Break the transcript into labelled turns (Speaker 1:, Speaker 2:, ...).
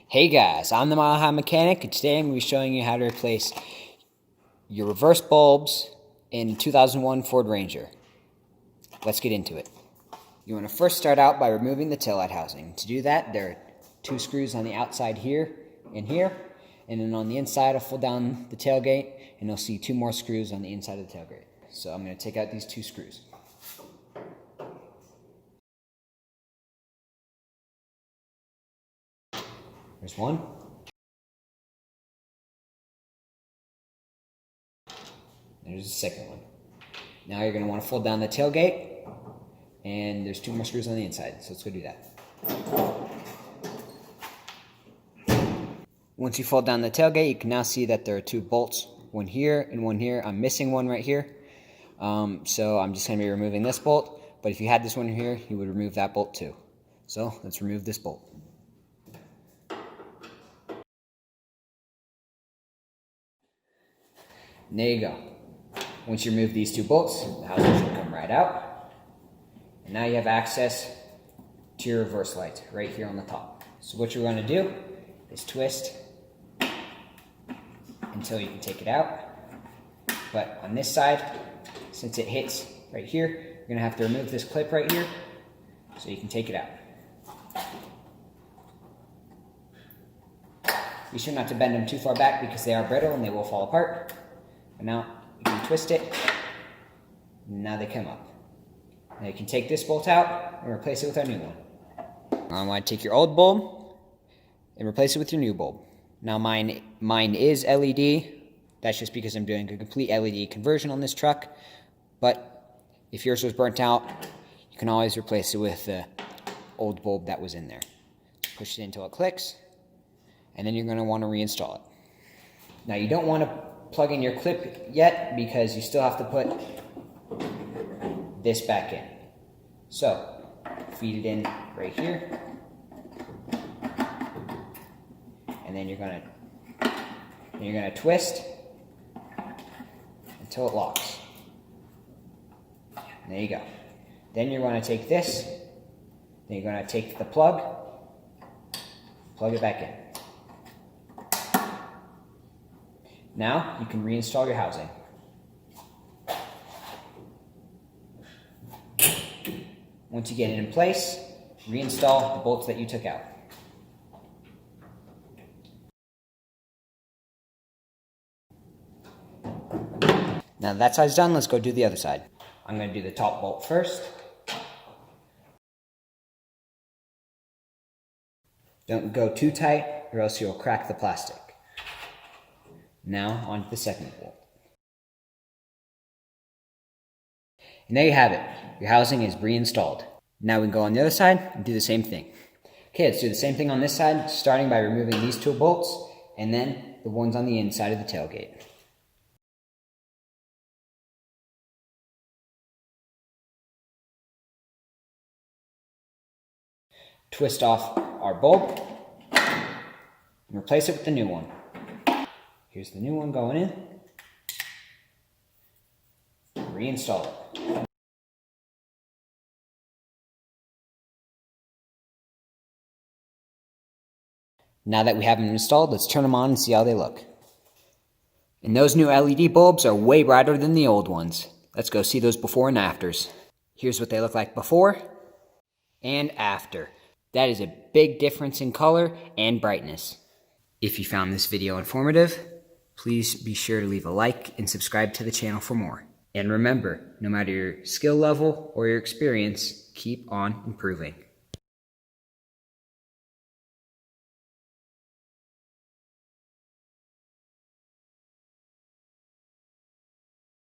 Speaker 1: Hey guys, I'm the Mile High Mechanic, and today I'm going to be showing you how to replace your reverse bulbs in 2001 Ford Ranger. Let's get into it. You want to first start out by removing the taillight housing. To do that, there are 2 screws on the outside here and here, and then on the inside I'll pull down the tailgate and you'll see 2 more screws on the inside of the tailgate. So I'm going to take out these 2 screws. There's one. There's the second one. Now you're going to want to fold down the tailgate, and there's 2 more screws on the inside, so let's go do that. Once you fold down the tailgate, you can now see that there are 2 bolts, one here and one here. I'm missing one right here, so I'm just going to be removing this bolt, but if you had this one here, you would remove that bolt too. So let's remove this bolt. And there you go. Once you remove these 2 bolts, the housing should come right out. And now you have access to your reverse lights right here on the top. So what you're going to do is twist until you can take it out. But on this side, since it hits right here, you're going to have to remove this clip right here so you can take it out. Be sure not to bend them too far back because they are brittle and they will fall apart. But now you can twist it, and now they come up. Now you can take this bolt out and replace it with our new one. I want to take your old bulb and replace it with your new bulb. Now mine is LED. That's just because I'm doing a complete LED conversion on this truck. But if yours was burnt out, you can always replace it with the old bulb that was in there. Push it until it clicks, and then you're going to want to reinstall it. Now you don't want to plug in your clip yet because you still have to put this back in. So feed it in right here, and then you're gonna twist until it locks. And there you go. Then you're going to take this, then you're going to take the plug it back in. Now you can reinstall your housing. Once you get it in place, reinstall the bolts that you took out. Now that side's done, let's go do the other side. I'm going to do the top bolt first. Don't go too tight or else you'll crack the plastic. Now on to the second bolt. And there you have it. Your housing is reinstalled. Now we can go on the other side and do the same thing. Okay, let's do the same thing on this side, starting by removing these 2 bolts and then the ones on the inside of the tailgate. Twist off our bulb and replace it with the new one. Here's the new one going in. Reinstall it. Now that we have them installed, let's turn them on and see how they look. And those new LED bulbs are way brighter than the old ones. Let's go see those before and afters. Here's what they look like before and after. That is a big difference in color and brightness. If you found this video informative, please be sure to leave a like and subscribe to the channel for more. And remember, no matter your skill level or your experience, keep on improving.